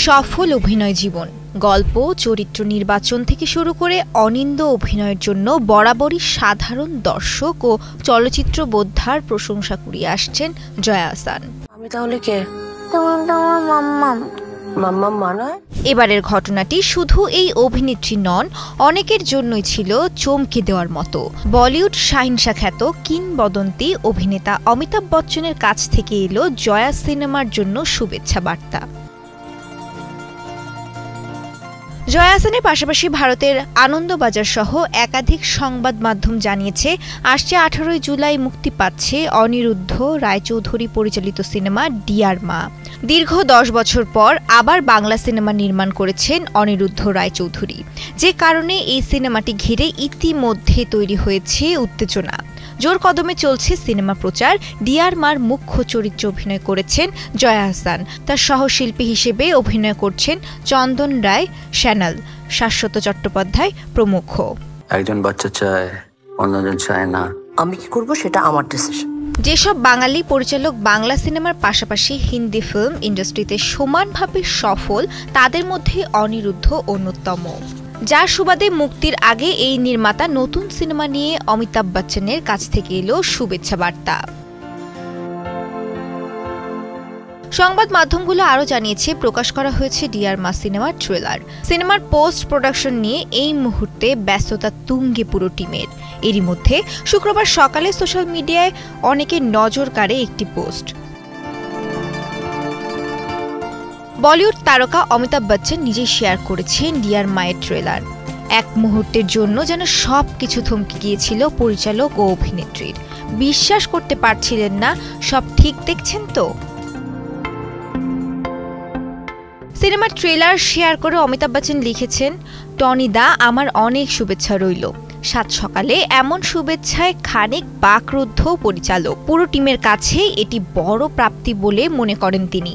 সফল অভিনয় জীবন, গল্প, চরিত্র নির্বাচন থেকে শুরু করে অনিন্দ্য অভিনয়ের জন্য বরাবরই সাধারণ দর্শক ও চলচ্চিত্র বোদ্ধার প্রশংসা কুড়িয়ে আসছেন জয়া আহসান। আমি তাহলে কে? তোমার মাম্মাম। মাম্মাম মানে? এবারের ঘটনাটি শুধু এই অভিনেত্রী নন, অনেকের জন্যই ছিল চমকে দেওয়ার মতো। বলিউড শাহিনশা খ্যাত কিংবদন্তি অভিনেতা অমিতাভ বচ্চনের কাছ থেকে এলো জয়া সিনেমার জন্য শুভেচ্ছা বার্তা। জয়া আহসানের পাশাপাশি ভারতের আনন্দবাজার সহ একাধিক সংবাদ মাধ্যম জানিয়েছে, আসছে 18 জুলাই মুক্তি পাচ্ছে অনিরুদ্ধ রায়চৌধুরী পরিচালিত সিনেমা ডিয়ার মা। দীর্ঘ 10 বছর পর আবার বাংলা সিনেমা নির্মাণ করেছেন অনিরুদ্ধ রায়চৌধুরী, যে কারণে এই সিনেমাটি ঘিরে ইতিমধ্যে তৈরি হয়েছে উত্তেজনা। জোর কদমে চলছে সিনেমা প্রচার। ডিয়ার মার মুখ্য চরিত্রে অভিনয় করেছেন জয়া আহসান, তার সহশিল্পী হিসেবে অভিনয় করছেন চন্দন রায়, শ্যানল, শাশ্বত চট্টোপাধ্যায় প্রমুখ। একজন বাচ্চা চায়, অন্যজন চায় না। আমি কি করব সেটা আমার ডিসিশন। যেসব বাঙালি পরিচালক বাংলা সিনেমার পাশাপাশি হিন্দি ফিল্ম ইন্ডাস্ট্রিতে সমানভাবে সফল, তাদের মধ্যে অনিরুদ্ধ অন্যতম, যার সুবাদে মুক্তির আগে এই নির্মাতা নতুন সিনেমা নিয়ে অমিতাভ বচ্চনের কাছ থেকে এলো শুভেচ্ছা বার্তা। সংবাদ মাধ্যমগুলো আরও জানিয়েছে, প্রকাশ করা হয়েছে ডিয়ার মা সিনেমার ট্রেলার। সিনেমার পোস্ট প্রোডাকশন নিয়ে এই মুহূর্তে ব্যস্ততা তুঙ্গে পুরো টিমের। এরই মধ্যে শুক্রবার সকালে সোশ্যাল মিডিয়ায় অনেকের নজর কাড়ে একটি পোস্ট। বলিউড তারকা অমিতাভ বচ্চন নিজেই শেয়ার করেছেন ডিয়ার মায়ের ট্রেলার। এক মুহূর্তের জন্য যেন সবকিছু থমকে গিয়েছিল পরিচালক ও অভিনেত্রীর। বিশ্বাস করতে পারছিলেন না, সব ঠিক দেখছেন তো। সিনেমার ট্রেলার শেয়ার করে অমিতাভ বচ্চন লিখেছেন, টনি দা, আমার অনেক শুভেচ্ছা রইল। সাত সকালে এমন শুভেচ্ছায় খানিক বাকরুদ্ধ পরিচালক। পুরো টিমের কাছে এটি বড় প্রাপ্তি বলে মনে করেন তিনি।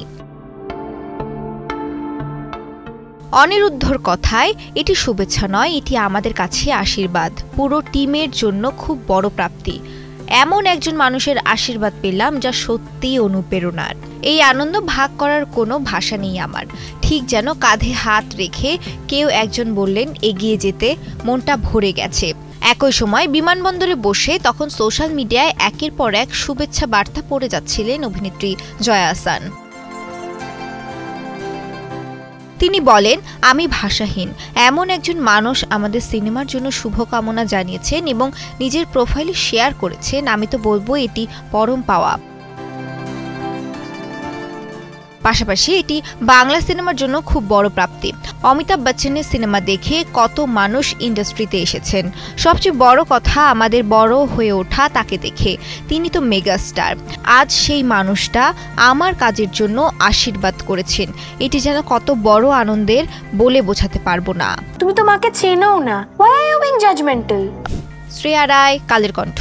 অনিরুদ্ধর কথায়, এটি শুভেচ্ছা নয়, এটি আমাদের কাছে আশীর্বাদ। পুরো টিমের জন্য খুব বড় প্রাপ্তি। এমন একজন মানুষের আশীর্বাদ পেলাম যা সত্যিই অনুপ্রেরণার। এই আনন্দ ভাগ করার কোনো ভাষা নেই আমার। ঠিক যেন কাঁধে হাত রেখে কেউ একজন বললেন এগিয়ে যেতে, মনটা ভরে গেছে। একই সময় বিমানবন্দরে বসে তখন সোশ্যাল মিডিয়ায় একের পর এক শুভেচ্ছা বার্তা পড়ে যাচ্ছিলেন অভিনেত্রী জয়া আহসান। তিনি বলেন, আমি ভাষাহীন। এমন একজন মানুষ আমাদের সিনেমার জন্য শুভকামনা জানিয়েছেন এবং নিজের প্রোফাইলে শেয়ার করেছেন। আমি তো বলবো এটি পরম পাওয়া। পাশাপাশি এটি বাংলা সিনেমার জন্য খুব বড় প্রাপ্তি। অমিতাভ বচ্চনের সিনেমা দেখে কত মানুষ ইন্ডাস্ট্রিতে এসেছেন। সবচেয়ে বড় কথা, আমাদের বড় হয়ে ওঠা তাকে দেখে। তিনি তো মেগাস্টার। আজ সেই মানুষটা আমার কাজের জন্য আশীর্বাদ করেছেন। এটি যেন কত বড় আনন্দের বলে বোঝাতে পারবো না। তুমি তো মাকে চেনো না। Why are you being judgmental? Shreya Roy, Kaler Kantho.